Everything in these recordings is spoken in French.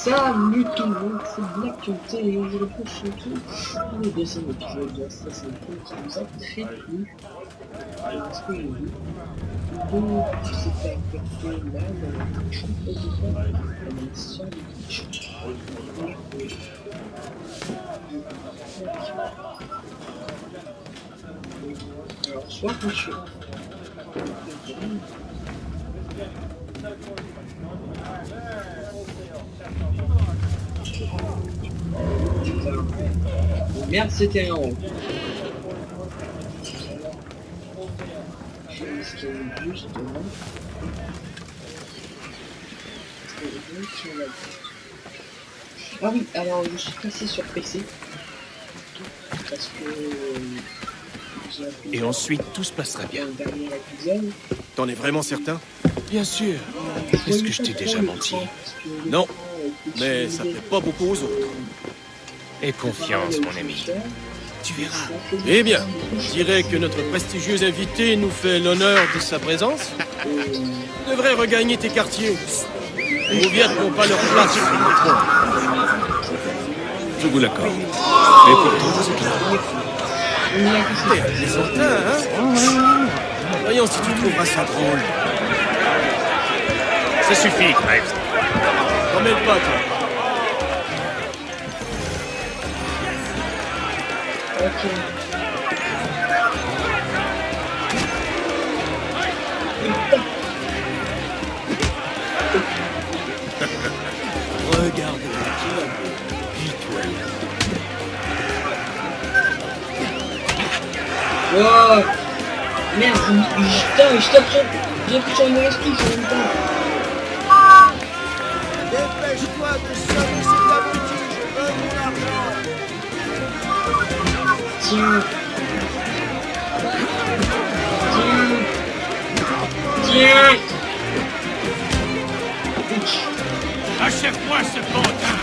Salut tout le monde, c'est Black et aujourd'hui je suis le deuxième épisode de Assassin's Creed qui nous a très plu. Parce que j'ai vu. Donc c'était affecté là dans la fiction et de faire dans l'histoire de fiction. Alors soit monsieur. Merde, c'était un haut. Je vais esquiver justement. Ah oui, alors je suis passé sur PC. Parce que et ensuite tout se passera bien. Épisode, T'en es vraiment certain? Bien sûr. Est-ce que je t'ai déjà menti? Non, mais ça plaît pas beaucoup aux autres. Aie confiance, mon ami. Tu verras. Eh bien, je dirais que notre prestigieux invité nous fait l'honneur de sa présence. Tu devrais regagner tes quartiers. Les Rouvières n'ont pas leur place sur le trône. Je vous l'accorde. Et pourtant, c'est clair. T'es plaisantin, hein? Voyons si tu trouveras ça drôle. Ça suffit, Graves. T'en mêle pas, toi. ok. Regarde. Wow. Merde, putain, je tape sur... J'ai appuyé sur une mauvaise touche en même temps. Dépêche-toi de sonner cet abruti, je veux mon argent. Tiens. Tiens. Achève-moi ce pantin.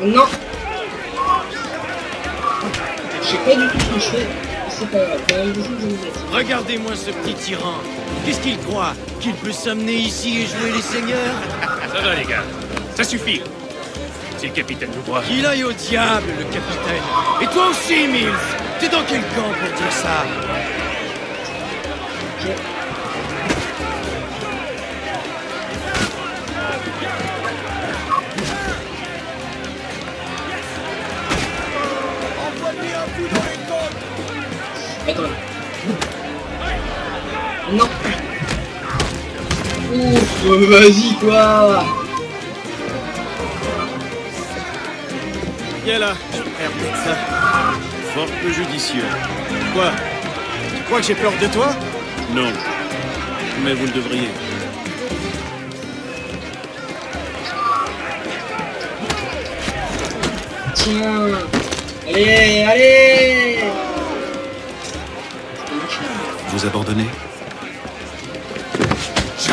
Non. Je sais pas du tout ce que je fais. C'est pas grave. Quand même, je vais me mettre. Regardez-moi ce petit tyran. Qu'est-ce qu'il croit? Qu'il peut s'amener ici et jouer les seigneurs? Ça va, les gars. Ça suffit. Si le capitaine vous voit. Qu'il aille au diable, le capitaine. Et toi aussi, Mills. T'es dans quel camp pour dire ça? Ok. Envoie-lui un coup dans les côtes. Attends. Non. Ouf, vas-y quoi. Viens là, je perds ça. Fort peu judicieux. Quoi? Tu crois que j'ai peur de toi? Non. Mais vous le devriez. Tiens. Allez, allez. Vous abandonnez?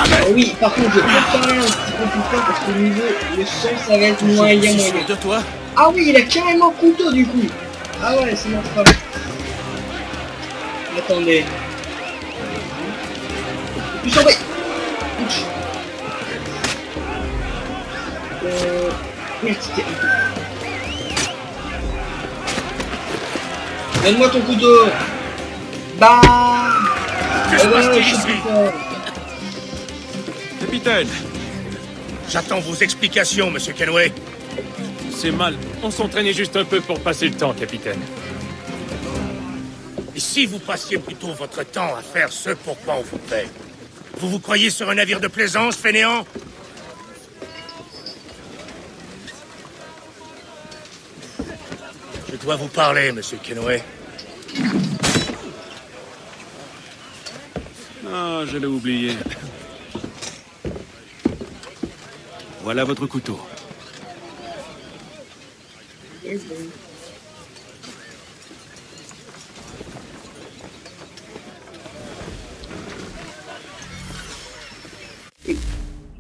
Ah oui, par contre, je peux parler un petit peu plus fort parce que le niveau, le son, ça va être moyen. De toi? Ah oui, il a carrément couteau du coup. Ah ouais, c'est notre problème. Attendez. Plus en bas. Merde, c'était un peu. Donne-moi ton couteau. Bah. Que se passe-t-il je suis ici? plus fort. Capitaine! J'attends vos explications, monsieur Kenway. C'est mal. On s'entraînait juste un peu pour passer le temps, capitaine. Et si vous passiez plutôt votre temps à faire ce pour quoi on vous paie? Vous vous croyez sur un navire de plaisance, fainéant? Je dois vous parler, monsieur Kenway. Ah, je l'ai oublié. Voilà votre couteau.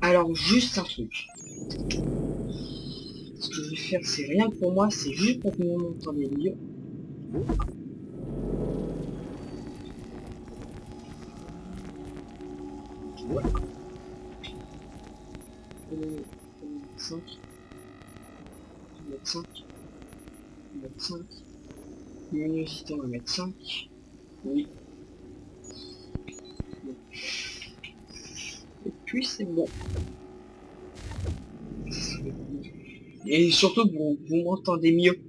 Alors, juste un truc. Ce que je vais faire, c'est rien pour moi, c'est juste pour que nous montrons les lieux. 5. 5. 5. Luminosité, on va mettre 5. Oui. Bon. Et puis c'est bon. Et surtout, vous m'entendez mieux.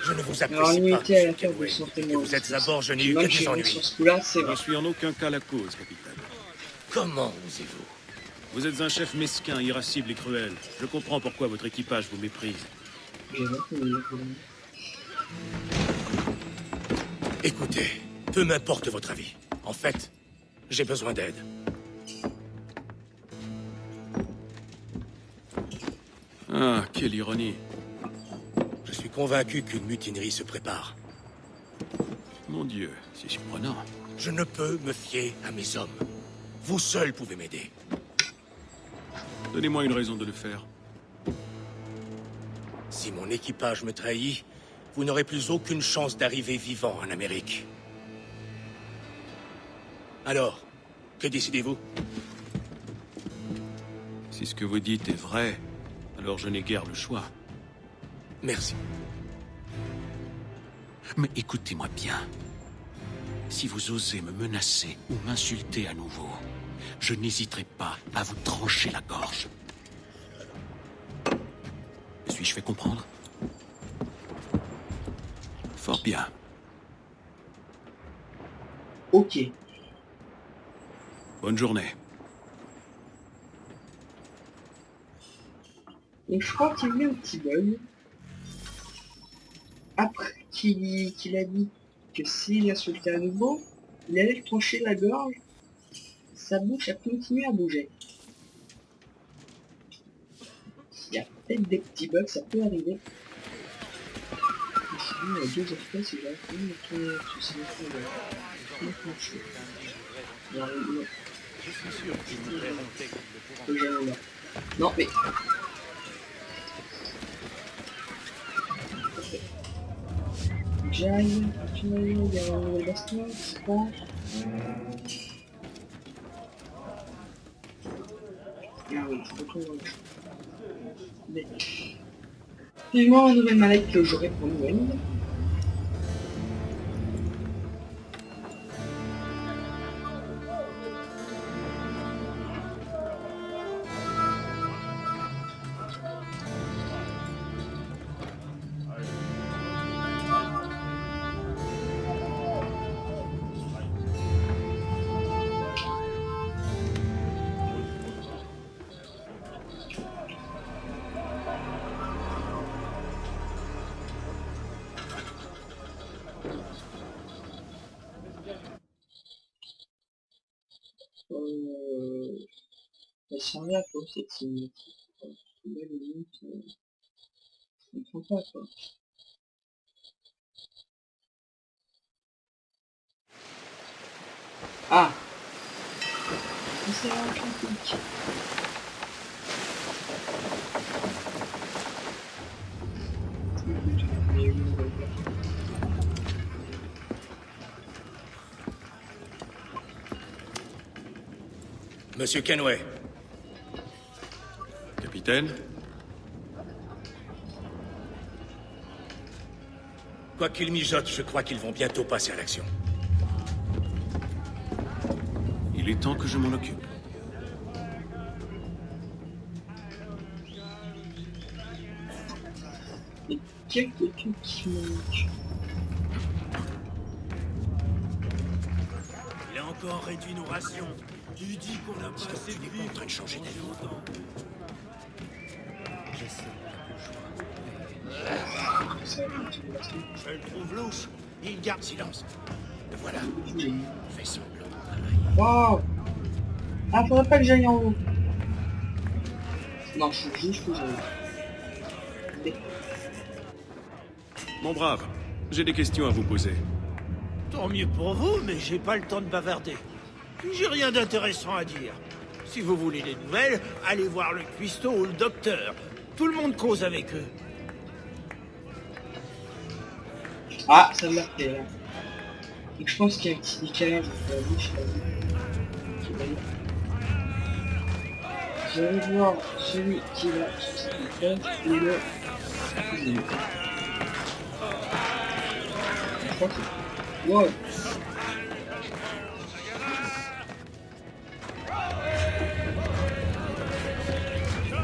Je ne vous Alors, apprécie pas, limité à la monsieur fin, vous Kenway. sentez Que moins. vous êtes à bord, je n'ai eu Même que chez des moi, ennuis. sur ce coup-là, c'est Je vrai. ne suis en aucun cas la cause, capitaine. Comment osez-vous? Vous êtes un chef mesquin, irascible et cruel. Je comprends pourquoi votre équipage vous méprise. J'ai rien compris. Écoutez, peu m'importe votre avis. En fait, j'ai besoin d'aide. Ah, quelle ironie. Je suis convaincu qu'une mutinerie se prépare. Mon Dieu, c'est surprenant. Je ne peux me fier à mes hommes. Vous seuls pouvez m'aider. Donnez-moi une raison de le faire. Si mon équipage me trahit, vous n'aurez plus aucune chance d'arriver vivant en Amérique. Alors, que décidez-vous? Si ce que vous dites est vrai, alors je n'ai guère le choix. Merci. Mais écoutez-moi bien. Si vous osez me menacer ou m'insulter à nouveau, je n'hésiterai pas à vous trancher la gorge. Me suis-je fait comprendre? Fort bien. Ok. Bonne journée. Donc je crois qu'il y a eu un petit bug. Après qu'il a dit que s'il insultait à nouveau, il allait le trancher la gorge, sa bouche a continué à bouger. Il y a peut-être des petits bugs, ça peut arriver. Sinon, il y a 2 espèces, il a fini de tourner sur ces trancher. Non, non. Je suis sûr qu'ils voudraient J'ai là. Non, mais... J'aille, il y a un baston, c'est pas... Ah oui, c'est pas trop grand. Mais... Vivement la nouvelle mallette que j'aurai pour Noël. Elle servait à quoi cette cinématique? Là, les limites, je comprends pas quoi. Ah! C'est un Atlantique. Monsieur Kenway, Capitaine? quoi qu'ils mijotent, je crois qu'ils vont bientôt passer à l'action. Il est temps que je m'en occupe. Et quelques trucs qui manquent. Il a encore réduit nos rations. Tu lui dis qu'on n'a pas assez de Tu n'es pas vivres. en train de changer d'avis. Je le trouve louche. Il garde Silence. Le voilà. Fais semblant de travailler. Waouh! Ah, faudrait pas que j'aille en haut. Non, je suis juste que j'aille. Mon brave, j'ai des questions à vous poser. Tant mieux pour vous, mais j'ai pas le temps de bavarder. J'ai rien d'intéressant à dire. Si vous voulez des nouvelles, allez voir le cuistot ou le docteur. Tout le monde cause avec eux. Ah, ça me l'a fait là. Donc je pense qu'il y a un petit décalage entre la bouche et la vie. Qui est d'ailleurs. Je vais voir celui qui est là sur cette étage et le cuisinier. Je crois que c'est... Wow.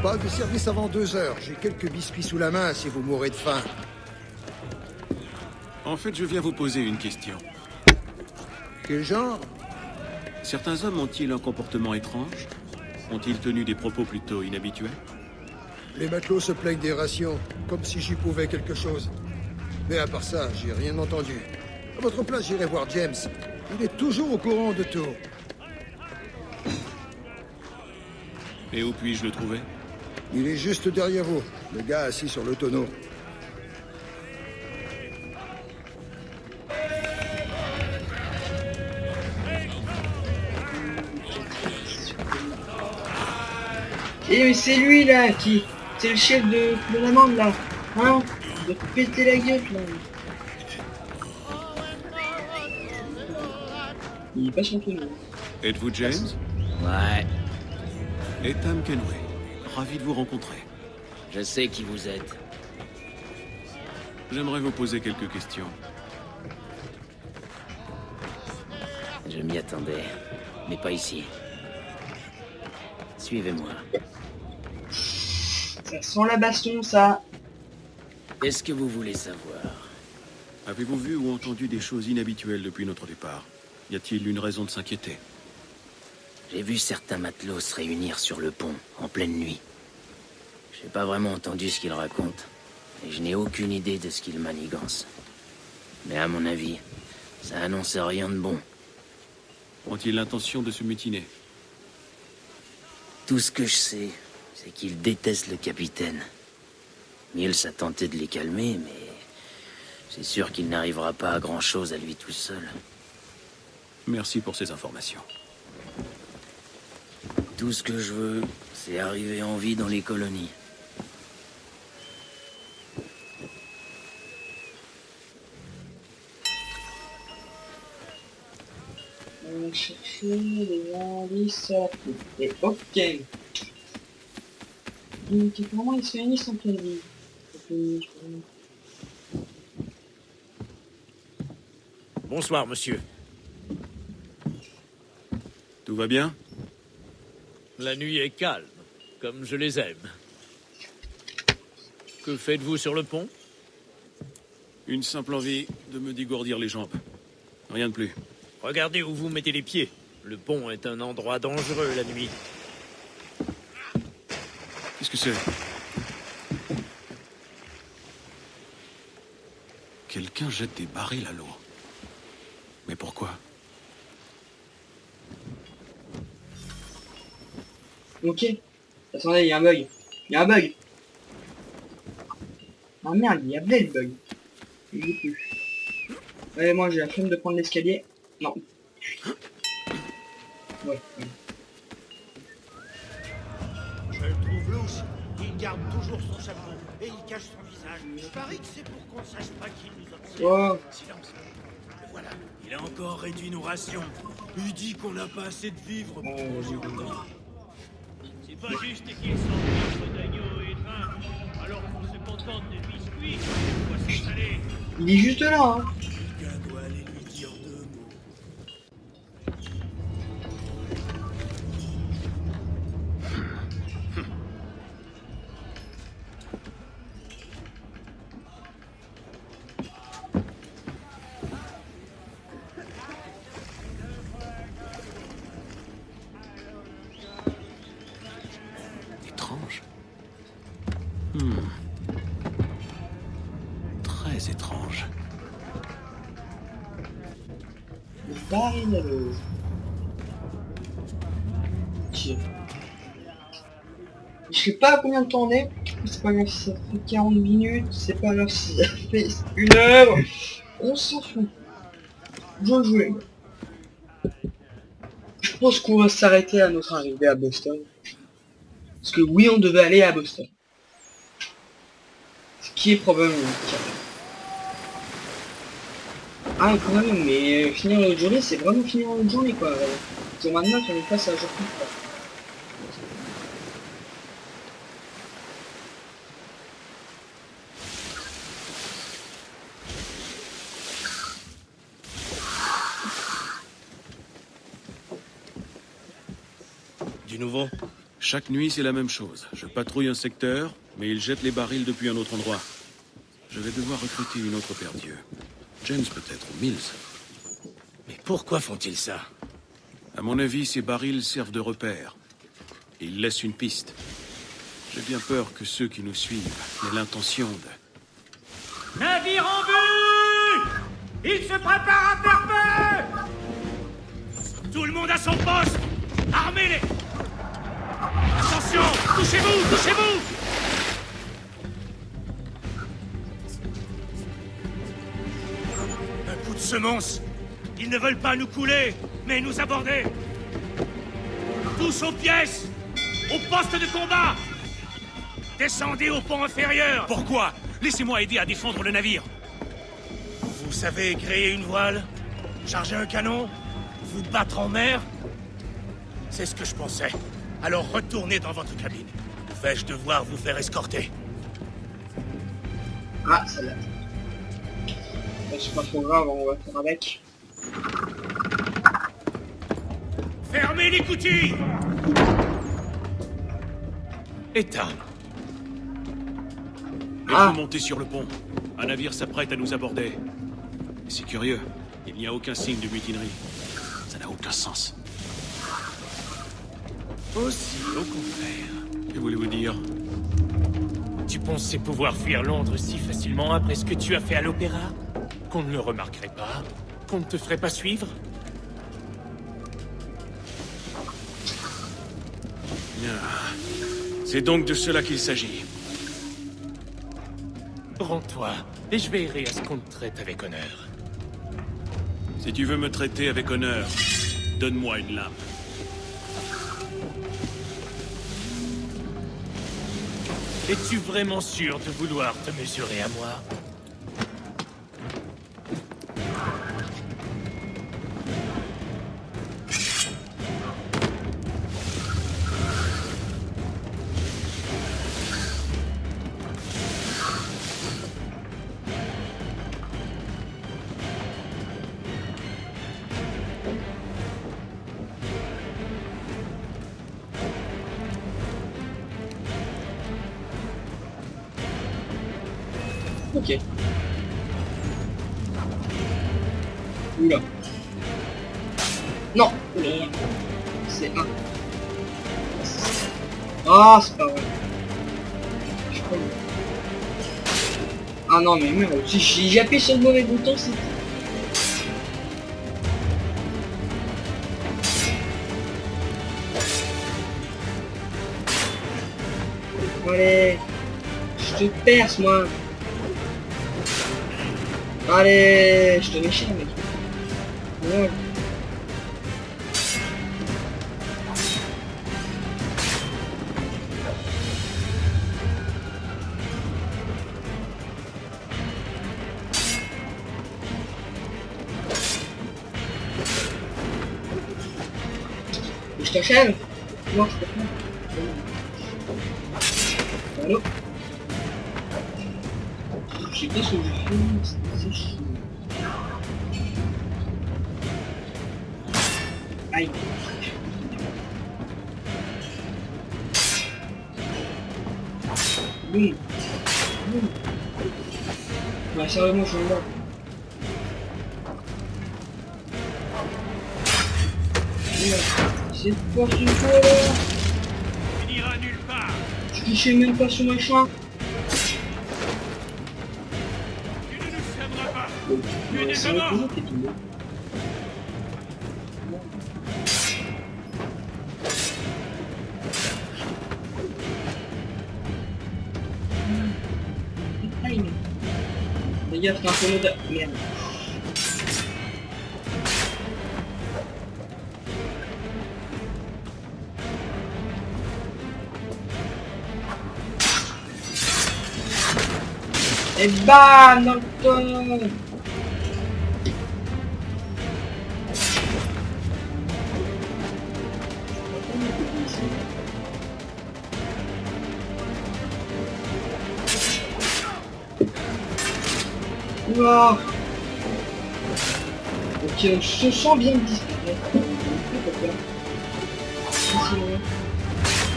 Pas de service avant 2 heures. J'ai quelques biscuits sous la main si vous mourrez de faim. En fait, je viens vous poser une question. Quel genre? Certains hommes ont-ils un comportement étrange? Ont-ils tenu des propos plutôt inhabituels? Les matelots se plaignent des rations, comme si j'y pouvais quelque chose. Mais à part ça, j'ai rien entendu. À votre place, j'irai voir James. Il est toujours au courant de tout. Et où puis-je le trouver? Il est juste derrière vous, le gars assis sur le tonneau. Et mais c'est lui là qui... C'est le chef de la bande là. Hein? De péter la gueule là. Il est pas sur le tonneau. Êtes-vous James? Ouais, Ethan Kenway. Ravi de vous rencontrer. je sais qui vous êtes. J'aimerais vous poser quelques questions. Je m'y attendais, mais pas ici. Suivez-moi. Ça sent la baston ça. Qu'est-ce que vous voulez savoir? Avez-vous vu ou entendu des choses inhabituelles depuis notre départ? Y a-t-il une raison de s'inquiéter? J'ai vu certains matelots se réunir sur le pont, en pleine nuit. J'ai pas vraiment entendu ce qu'ils racontent, et je n'ai aucune idée de ce qu'ils manigancent. Mais à mon avis, ça annonce rien de bon. Ont-ils l'intention de se mutiner? Tout ce que je sais, c'est qu'ils détestent le capitaine. Mills a tenté de les calmer, mais c'est sûr qu'il n'arrivera pas à grand-chose à lui tout seul. Merci pour ces informations. Tout ce que je veux, c'est arriver en vie dans les colonies. On va chercher les indices. Et ok. Donc apparemment ils se réunissent en pleine vie. Bonsoir, monsieur. Tout va bien? La nuit est calme, comme je les aime. Que faites-vous sur le pont? Une simple envie de me dégourdir les jambes. Rien de plus. Regardez où vous mettez les pieds. Le pont est un endroit dangereux la nuit. Qu'est-ce que c'est? Quelqu'un jette des barils à l'eau. Mais pourquoi? Ok. Attendez, il y a un bug. Il y a un bug. Ah merde, il y avait le bug. Il est plus. Ouais, moi j'ai la flemme de prendre l'escalier. Non. Ouais. Je le trouve louche. Il garde toujours son chapeau et il cache son visage. Je parie que c'est pour qu'on ne sache pas qu'il nous observe. Oh. Silence. Le voilà. Il a encore réduit nos rations. Il dit qu'on n'a pas assez de vivres pour manger longtemps. C'est pas juste qu'il s'en d'agneau et de vin, alors qu'on se contente de biscuits. On va s'installer. Il est juste là, hein. Quelqu'un doit aller lui dire 2 mots. Étrange. Très étrange. Le baril à l'eau. Tiens. Je sais pas combien de temps on est. C'est pas grave si ça fait 40 minutes. C'est pas grave si ça fait 1 heure. On s'en fout. Je jouais. Je pense qu'on va s'arrêter à notre arrivée à Boston. Parce que oui, on devait aller à Boston. Ce qui est probablement le cas. Ah, quand même, mais finir l'autre journée, c'est vraiment finir l'autre journée, quoi. Sur Mad Max, on est face à la journée, quoi. Du nouveau? Chaque nuit, c'est la même chose. Je patrouille un secteur, mais ils jettent les barils depuis un autre endroit. Je vais devoir recruter une autre paire d'yeux. James peut-être, ou Mills. Mais pourquoi font-ils ça? À mon avis, ces barils servent de repère. Et ils laissent une piste. J'ai bien peur que ceux qui nous suivent aient l'intention de... Navire en vue! Il se prépare à faire feu! Tout le monde à son poste! Armez-les! Attention! Touchez-vous! Touchez-vous! Un coup de semonce! Ils ne veulent pas nous couler, mais nous aborder! Tous aux pièces! Au poste de combat! Descendez au pont inférieur! Pourquoi? Laissez-moi aider à défendre le navire. Vous savez créer une voile? Charger un canon? Vous battre en mer? C'est ce que je pensais. Alors retournez dans votre cabine. Vais-je devoir vous faire escorter? Ah, celle-là. C'est pas trop grave, on va faire avec. Fermez l'écoutille! Éteins. Il Ah. faut monter sur le pont. Un navire s'apprête à nous aborder. C'est curieux. Il n'y a aucun signe de mutinerie. Ça n'a aucun sens. Aussi, au contraire. Que voulez-vous dire? Tu pensais pouvoir fuir Londres si facilement après ce que tu as fait à l'opéra? Qu'on ne le remarquerait pas? Qu'on ne te ferait pas suivre? Ah. C'est donc de cela qu'il s'agit. Rends-toi, et je veillerai à ce qu'on te traite avec honneur. Si tu veux me traiter avec honneur, donne-moi une lame. Es-tu vraiment sûr de vouloir te mesurer à moi? Ok. Oula. Non. Merde. C'est un. Ah, c'est pas vrai. Je crois. Ah non, mais merde. Si j'ai appuyé sur le mauvais bouton, c'est... Allez. Je te perce, moi. Allez, je te mets cher, mec. Ouais. Et je t'achève? Non, je peux pas. Allô? Je sais pas ce que je fais, c'est chiant. Aïe. Oui. Oui. Bah sérieusement, je suis là. C'est pas ce jeu-là. Tu n'iras nulle part! Je clichais même pas sur machin. Tu ne nous tiendras pas! Tu es Ouais, déjà c'est mort! reposé, t'es tout bon. Aïe. Les gars, c'est un peu mode... Merde. Et bam dans le ton. Ouah. Ok, je sens bien disparaître.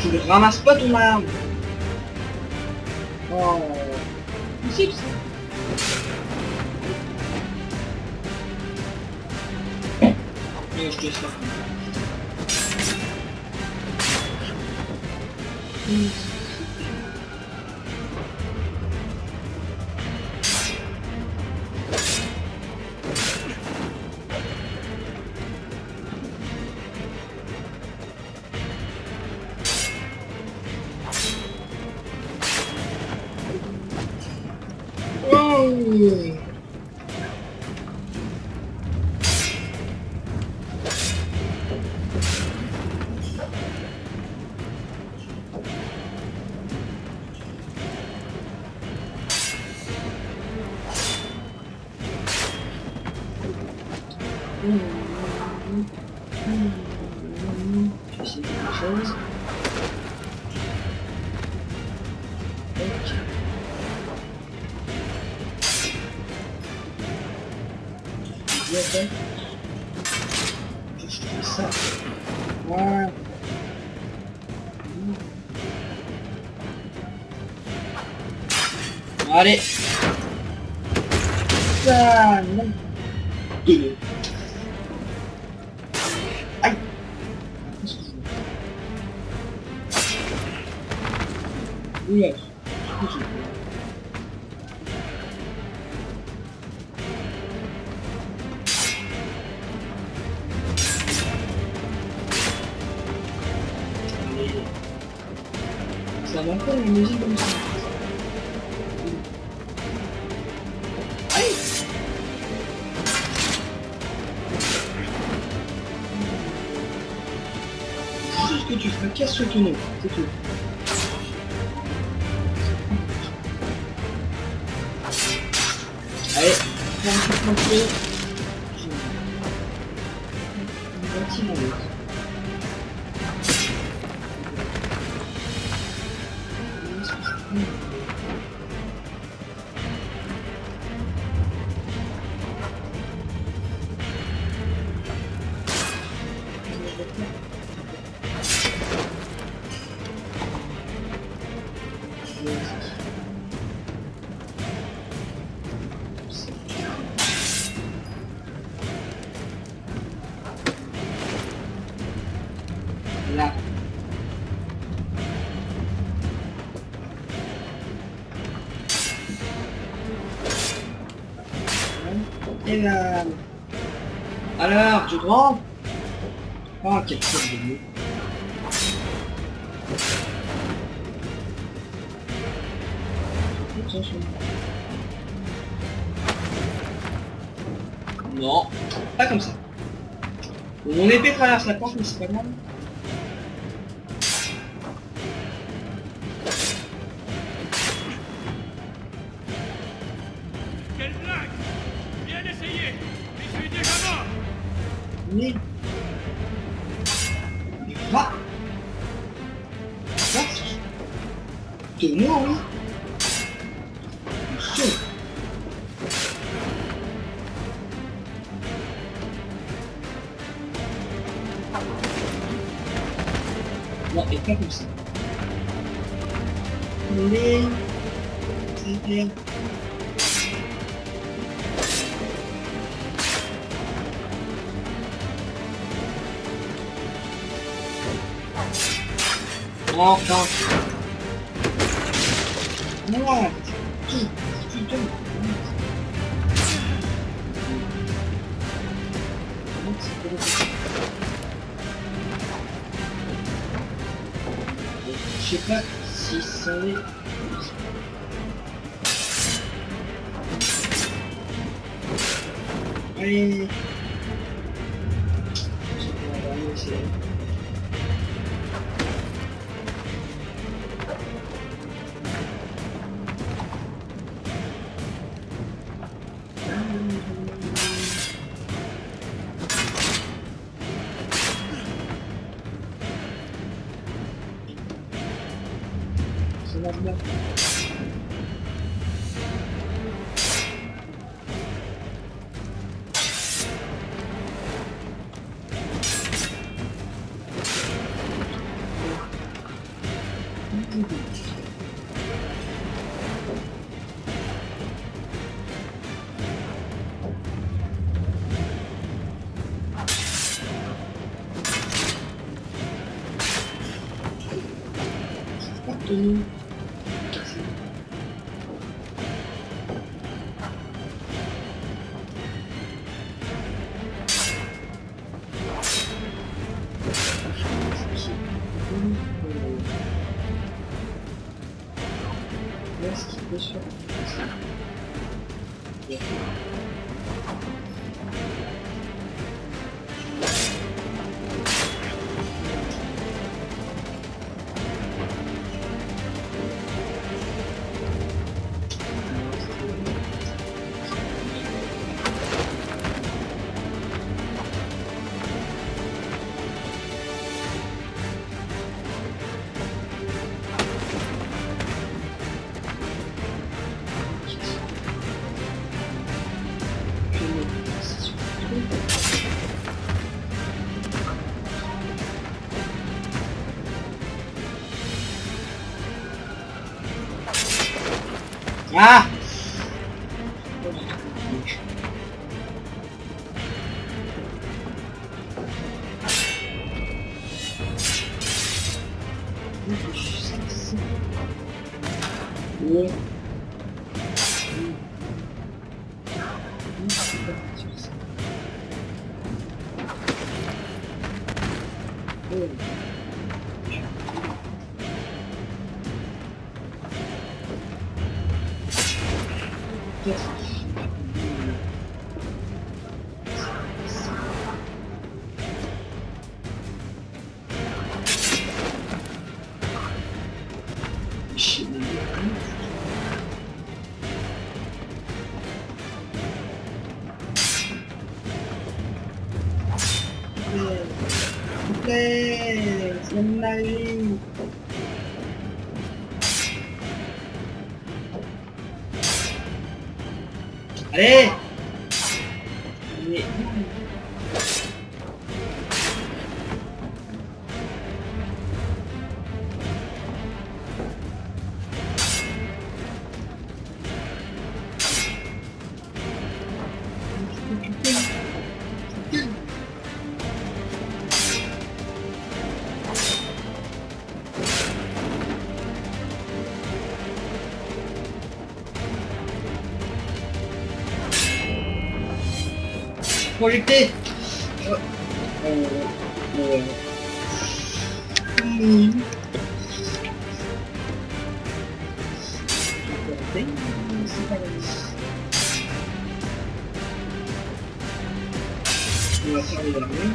Tu ne ramasses pas ton arme. Oh, possible ça. Ouais, je te laisse faire. Oh. Je vais essayer quelque chose. Ok. Bien fait. Je fais ça. Voilà. Allez. Ça, non. Deux. Aïe. Excuse-moi. Oula. Excuse-moi. Allez. Ça va encore une musique comme ça. Aïe. Juste que tu fracasses ce tonneau, c'est tout. Allez, prends un petit plancher. Un petit moment. Là. Et là. Alors, tu prends? Oh, quel truc de mieux. Non, pas comme ça. Mon épée traverse la porte, mais c'est pas grave. Quelle blague! Bien essayé! Mais je suis déjà mort! Mais... Va! Va! Tonneau, oui! Monsieur! Non, et pas comme ça. Mais... C'est bien. Enfin. Voilà. Putain. Je sais pas si ça est... Allez. Je vais aller essayer. Ça va bien. Tenu. Est-ce qu'il peut se faire? Ah! Ouais. C'est ma vie. Allez! Mais... Projecté. On va faire les armées.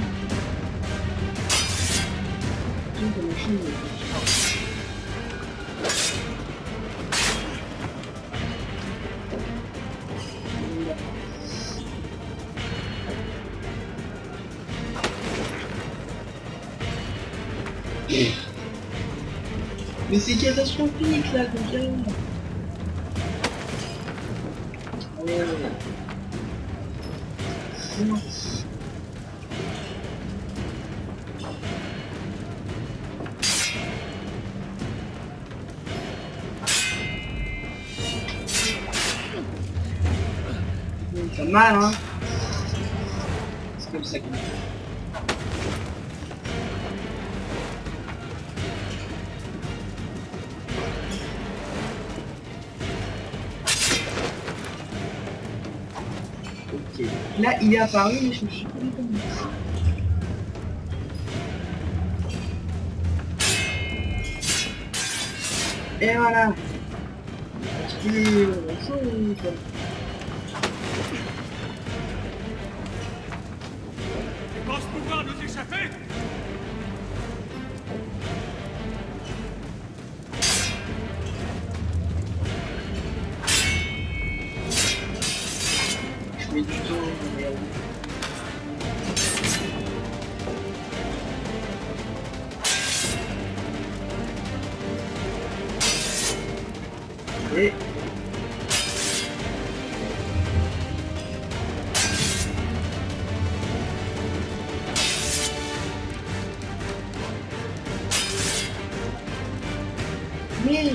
Donc, la machine mais c'est catastrophique là, déjà. Ouais. Ça mal, hein. C'est comme ça qu'on fait. Ok. Là, il est apparu, mais je me suis pas dit comment. Et voilà. Parce que... Tu penses pouvoir nous échapper? Je mets du temps, mais... Et... Mais...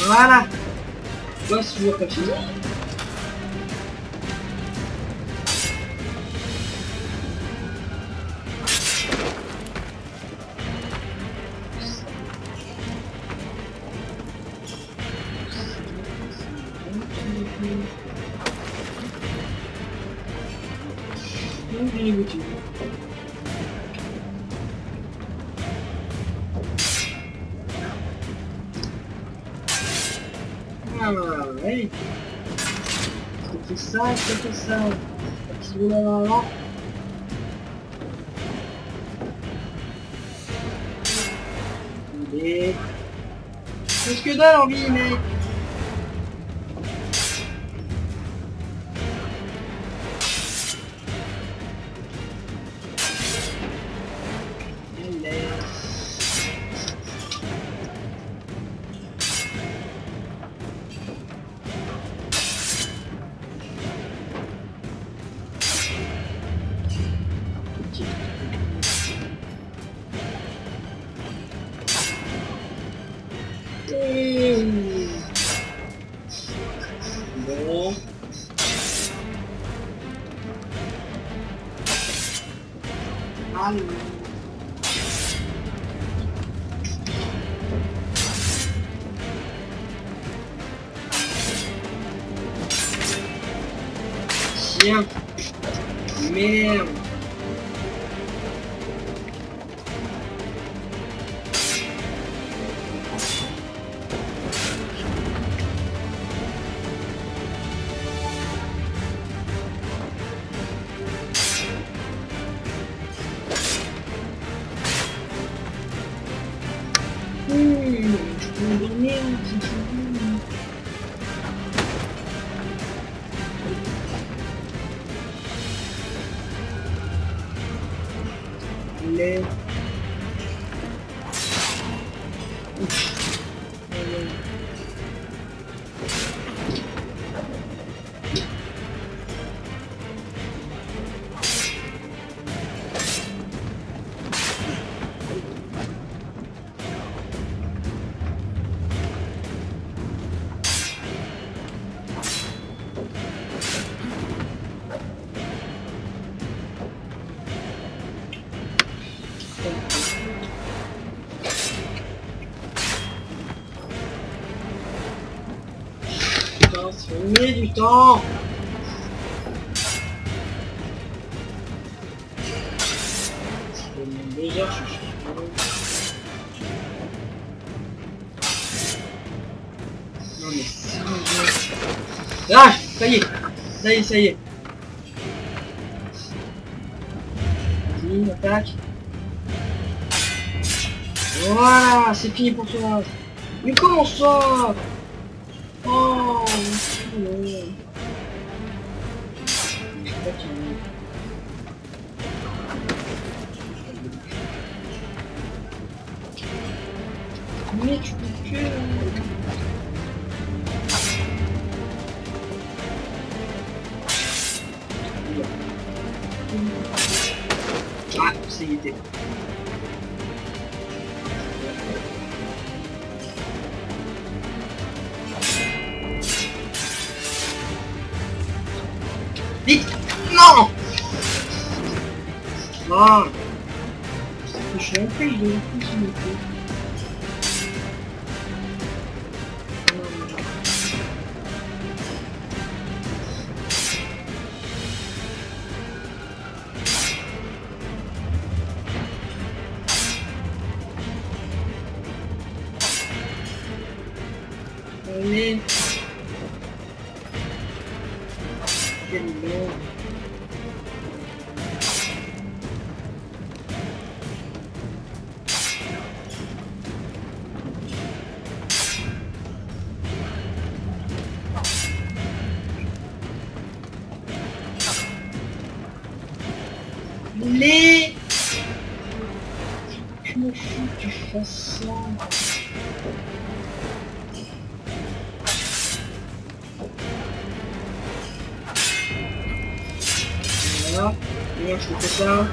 Voilà. Là, c'est toujours pas fini. Ah, ouais. C'était ça, c'était ça. Activer la maman. Et... qu'est-ce que dalle envie, mec. Bon. Allô. Tiens. Merde. Les... Putain, ça met du temps. Déjà, je suis... Non mais c'est... Ah, ça y est. Ça y est, ça y est. Vas-y, attaque. Voilà, c'est fini pour toi. Mais comment ça? Oh, non. Je sais pas qui... Mais tu peux que... Ah, c'est été. Vite! Non! Non! Je suis un peu idée, s'il me plaît. Allez. Quel merde. Les... Je me fous que tu fasses ça. Voilà. Et moi je te fais ça.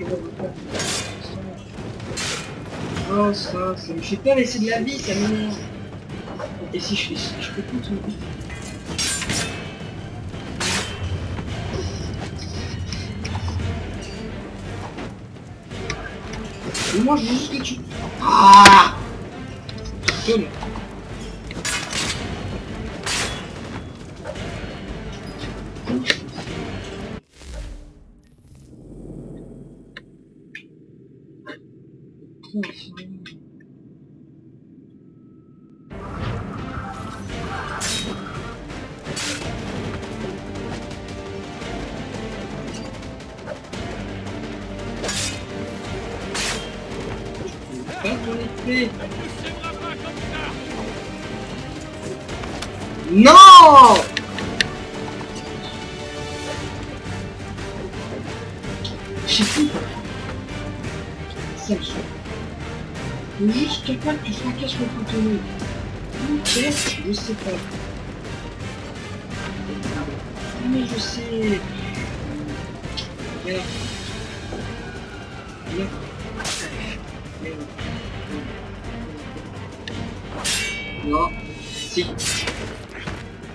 que là, on va faire. Oh, ça, je sais pas laisser de la vie, ça m'énerve. Et si je peux tout tomber. Et moi, je veux juste que tu... Ah! Donne. Pas ton épée. Non! Je sais plus. Ça me saoule. Mais juste quelqu'un qui fracasse le contenu. Ok, je sais pas. Mais je sais. Merde. Merde. Merde. Non. Si.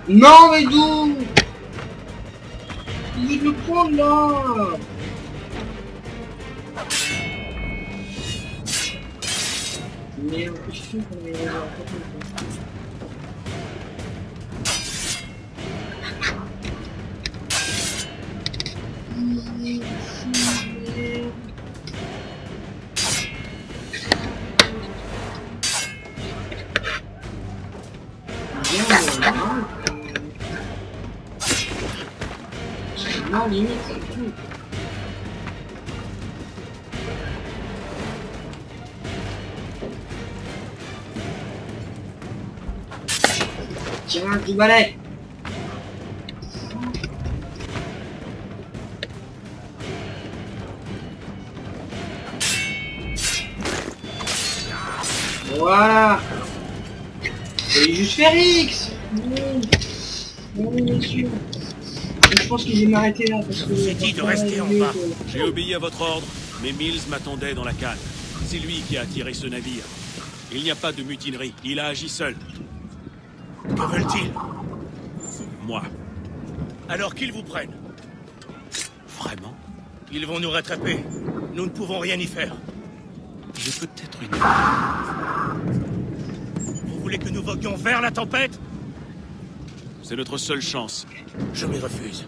Non, mais d'où? Il veut le prendre là. Merde, je suis qu'on est non, limite, c'est tout. Tiens, du balai. Voilà. Et juste faire X. Non, bien sûr. Je pense qu'il va m'arrêter là parce que... Je vous ai dit de rester en bas. J'ai obéi à votre ordre, mais Mills m'attendait dans la cale. C'est lui qui a attiré ce navire. Il n'y a pas de mutinerie, il a agi seul. Que veulent-ils? Moi. Alors qu'ils vous prennent. Vraiment? Ils vont nous rattraper. Nous ne pouvons rien y faire. J'ai peut-être une idée. Vous voulez que nous voguions vers la tempête? C'est notre seule chance. Je m'y refuse.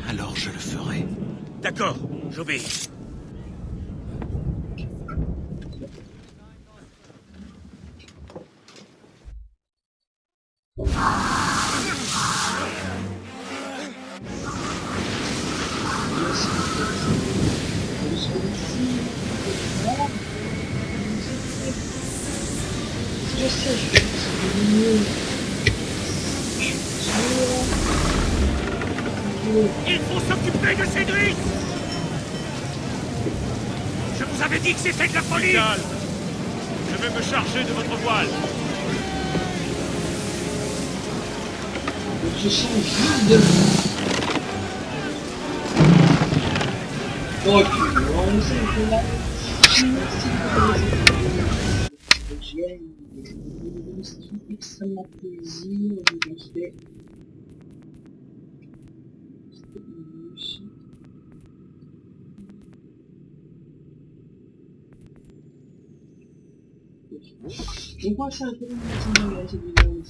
Alors je le ferai. D'accord, j'obéis. Je sais, je vais mieux. Il faut s'occuper de Cédric! Je vous avais dit que c'était de la folie! Calme. Je vais me charger de votre voile. Je sens juste de... Oh, tu vois, on sait que là... J'ai extrêmement plaisir de montrer. Donc moi c'est un peu une cette vidéo,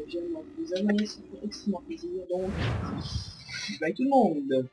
j'aime vous abonner, ça fait extrêmement plaisir, donc bye tout le monde.